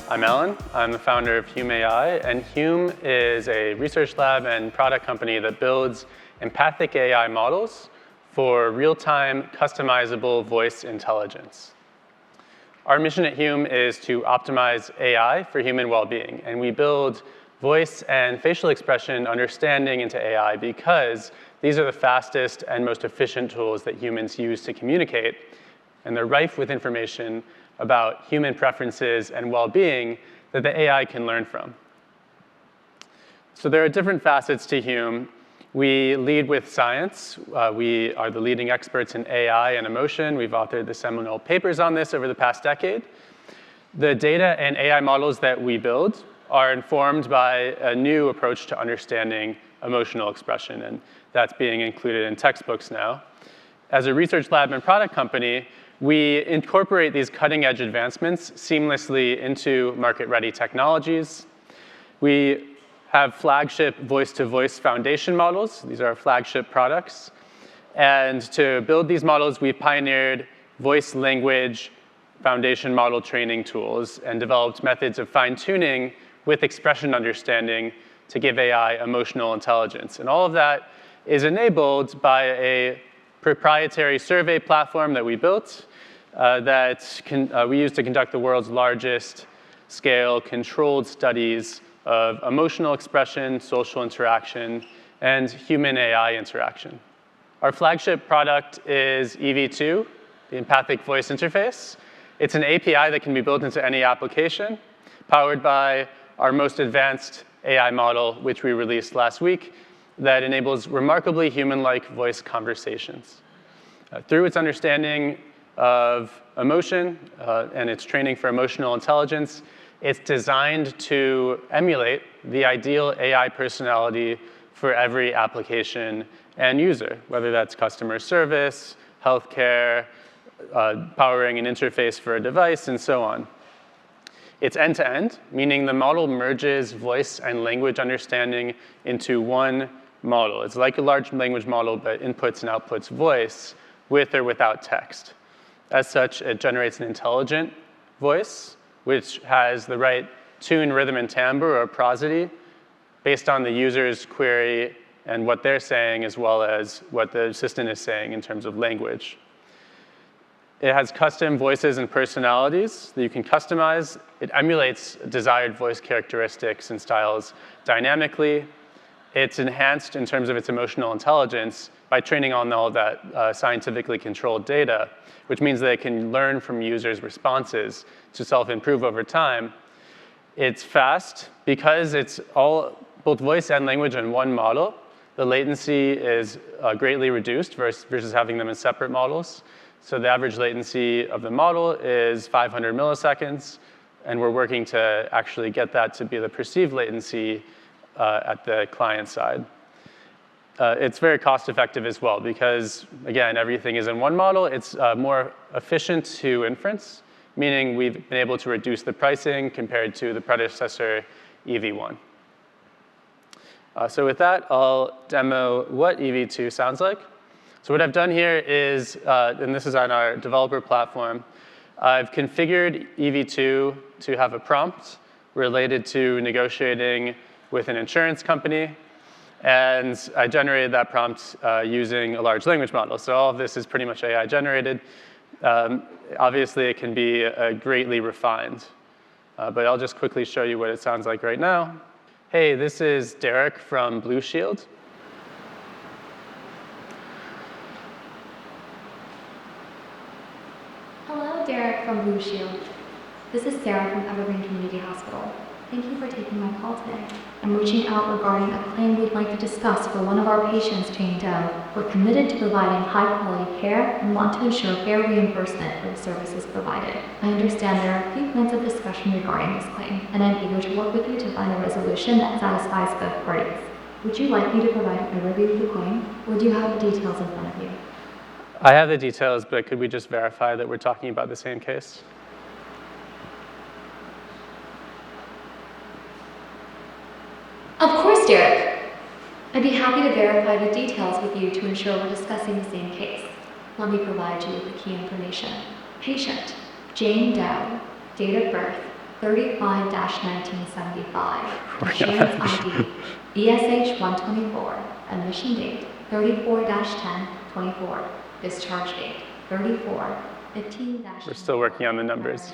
I'm Alan. I'm the founder of Hume AI, and Hume is a research lab and product company that builds empathic AI models for real-time, customizable voice intelligence. Our mission at Hume is to optimize AI for human well-being, and we build voice and facial expression understanding into AI because these are the fastest and most efficient tools that humans use to communicate, and they're rife with information about human preferences and well-being that the AI can learn from. So there are different facets to Hume. We lead with science. We are the leading experts in AI and emotion. We've authored the seminal papers on this over the past decade. The data and AI models that we build are informed by a new approach to understanding emotional expression, and that's being included in textbooks now. As a research lab and product company, we incorporate these cutting-edge advancements seamlessly into market-ready technologies. We have flagship voice-to-voice foundation models. These are our flagship products. And to build these models, we've pioneered voice-language foundation model training tools and developed methods of fine-tuning with expression understanding to give AI emotional intelligence. And all of that is enabled by a proprietary survey platform that we built we use to conduct the world's largest scale controlled studies of emotional expression, social interaction, and human-AI interaction. Our flagship product is EV2, the empathic voice interface. It's an API that can be built into any application, powered by our most advanced AI model, which we released last week, that enables remarkably human-like voice conversations. Through its understanding of emotion and its training for emotional intelligence, it's designed to emulate the ideal AI personality for every application and user, whether that's customer service, healthcare, powering an interface for a device, and so on. It's end-to-end, meaning the model merges voice and language understanding into one model. It's like a large language model, but inputs and outputs voice with or without text. As such, it generates an intelligent voice, which has the right tune, rhythm, and timbre, or prosody, based on the user's query and what they're saying, as well as what the assistant is saying in terms of language. It has custom voices and personalities that you can customize. It emulates desired voice characteristics and styles dynamically. It's enhanced in terms of its emotional intelligence by training on all of that scientifically controlled data, which means that it can learn from users' responses to self-improve over time. It's fast because it's all both voice and language in one model. The latency is greatly reduced versus having them in separate models. So the average latency of the model is 500 milliseconds, and we're working to actually get that to be the perceived latency at the client side. It's very cost-effective as well because, again, everything is in one model. It's more efficient to inference, meaning we've been able to reduce the pricing compared to the predecessor EV1. So with that, I'll demo what EV2 sounds like. So what I've done here is, and this is on our developer platform, I've configured EV2 to have a prompt related to negotiating with an insurance company. And I generated that prompt using a large language model. So all of this is pretty much AI generated. Obviously, it can be greatly refined. But I'll just quickly show you what it sounds like right now. Hey, this is Derek from Blue Shield. Hello, Derek from Blue Shield. This is Sarah from Evergreen Community Hospital. Thank you for taking my call today. I'm reaching out regarding a claim we'd like to discuss for one of our patients, Jane Doe. We're committed to providing high-quality care and want to ensure fair reimbursement for the services provided. I understand there are a few points of discussion regarding this claim, and I'm eager to work with you to find a resolution that satisfies both parties. Would you like me to provide an overview of the claim, or do you have the details in front of you? I have the details, but could we just verify that we're talking about the same case? Of course, Derek. I'd be happy to verify the details with you to ensure we're discussing the same case. Let me provide you with the key information. Patient, Jane Doe, date of birth, 35-1975, insurance ID ESH-124, admission date 34-10-24, discharge date 34-15. We're still working on the numbers.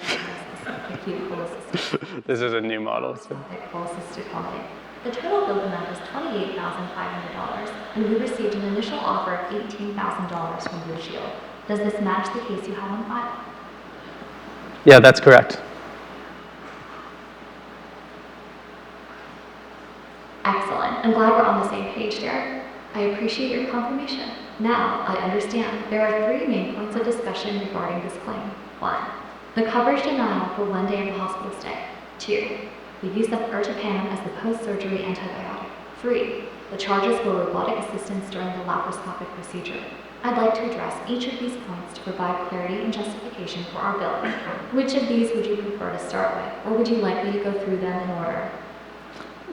This is a new model. So. The total billed amount is $28,500, and we received an initial offer of $18,000 from Blue Shield. Does this match the case you have on file? Yeah, that's correct. Excellent. I'm glad we're on the same page, Derek. I appreciate your confirmation. Now, I understand there are 3 main points of discussion regarding this claim. 1. The coverage denial for 1 day of the hospital stay. 2. The use of ertapenem as the post-surgery antibiotic. 3. The charges for robotic assistance during the laparoscopic procedure. I'd like to address each of these points to provide clarity and justification for our billing. Which of these would you prefer to start with, or would you like me to go through them in order?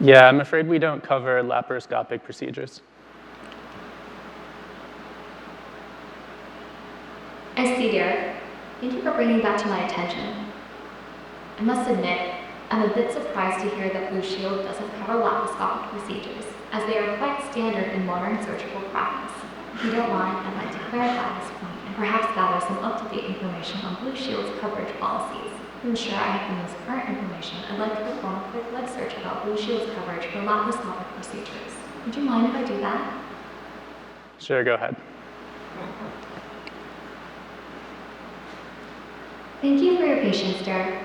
Yeah, I'm afraid we don't cover laparoscopic procedures. I see, Derek. Thank you for bringing that to my attention. I must admit, I'm a bit surprised to hear that Blue Shield doesn't cover laparoscopic procedures, as they are quite standard in modern surgical practice. If you don't mind, I'd like to clarify this point and perhaps gather some up-to-date information on Blue Shield's coverage policies. To ensure I have the most current information, I'd like to perform a quick web search about Blue Shield's coverage for laparoscopic procedures. Would you mind if I do that? Sure, go ahead. Thank you for your patience, Derek.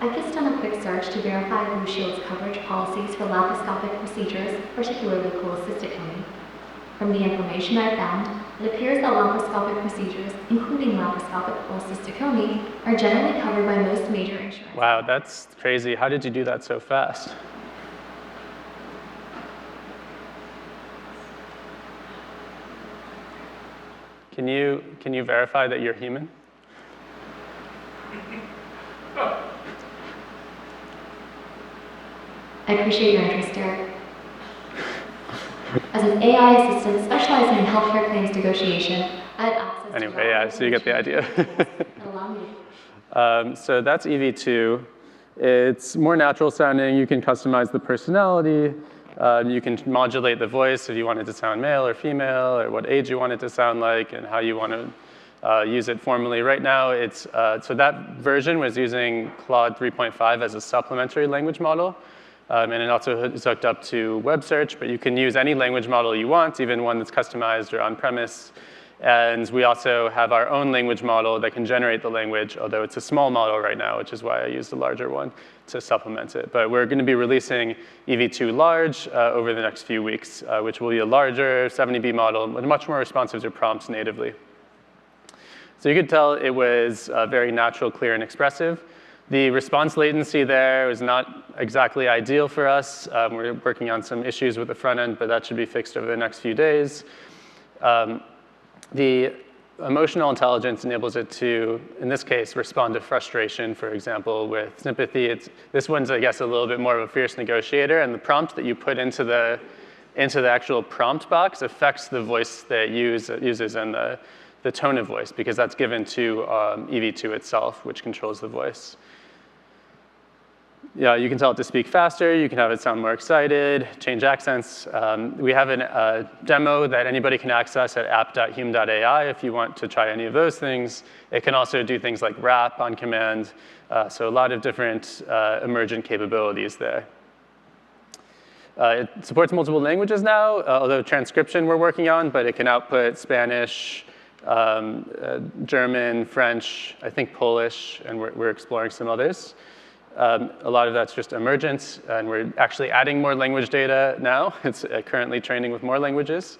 I've just done a quick search to verify Blue Shield's coverage policies for laparoscopic procedures, particularly cholecystectomy. From the information I found, it appears that laparoscopic procedures, including laparoscopic cholecystectomy, are generally covered by most major insurance. Wow, that's crazy. How did you do that so fast? Can you verify that you're human? I appreciate your interest, Derek. As an AI assistant specializing in healthcare claims negotiation, I have access Anyway, to yeah, so you get the idea. that allow me to So that's EV2. It's more natural sounding. You can customize the personality. You can modulate the voice if you want it to sound male or female, or what age you want it to sound like, and how you want to use it formally. Right now, it's so that version was using Claude 3.5 as a supplementary language model. And it also is hooked up to web search, but you can use any language model you want, even one that's customized or on-premise. And we also have our own language model that can generate the language, although it's a small model right now, which is why I used the larger one to supplement it. But we're going to be releasing EV2 Large over the next few weeks, which will be a larger 70B model, but much more responsive to prompts natively. So you could tell it was very natural, clear, and expressive. The response latency there was not exactly ideal for us. We're working on some issues with the front end, but that should be fixed over the next few days. The emotional intelligence enables it to, in this case, respond to frustration, for example, with sympathy. This one's, I guess, a little bit more of a fierce negotiator, and the prompt that you put into the actual prompt box affects the voice that it uses and the tone of voice, because that's given to EV2 itself, which controls the voice. Yeah, you can tell it to speak faster. You can have it sound more excited, change accents. We have a demo that anybody can access at app.hume.ai if you want to try any of those things. It can also do things like rap on command. So a lot of different emergent capabilities there. It supports multiple languages now, although transcription we're working on, but it can output Spanish, German, French, I think Polish, and we're exploring some others. A lot of that's just emergent, and we're actually adding more language data now. It's currently training with more languages.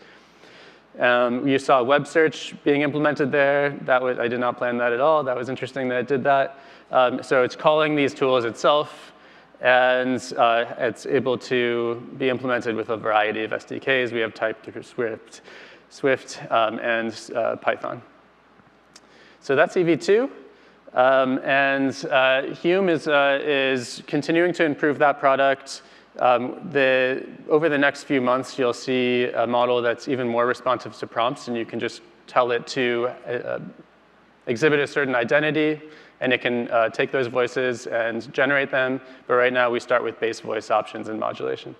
You saw web search being implemented there. I did not plan that at all. That was interesting that it did that. So it's calling these tools itself, and it's able to be implemented with a variety of SDKs. We have TypeScript, Swift, and Python. So that's EV2. Hume is continuing to improve that product. Over the next few months, you'll see a model that's even more responsive to prompts, and you can just tell it to exhibit a certain identity, and it can take those voices and generate them. But right now, we start with base voice options and modulation.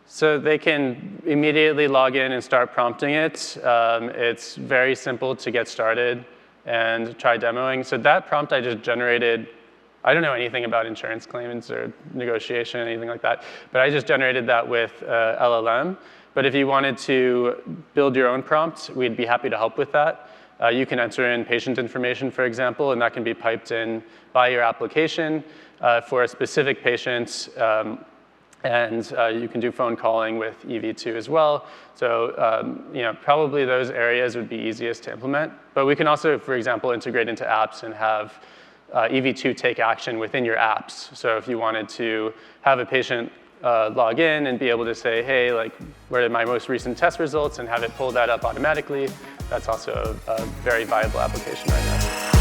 So they can immediately log in and start prompting it. It's very simple to get started and try demoing. So that prompt I just generated, I don't know anything about insurance claims or negotiation, anything like that, but I just generated that with LLM. But if you wanted to build your own prompt, we'd be happy to help with that. You can enter in patient information, for example, and that can be piped in by your application for a specific patient. And you can do phone calling with EV2 as well. So probably those areas would be easiest to implement. But we can also, for example, integrate into apps and have EV2 take action within your apps. So if you wanted to have a patient log in and be able to say, hey, like, where are my most recent test results, and have it pull that up automatically, that's also a very viable application right now.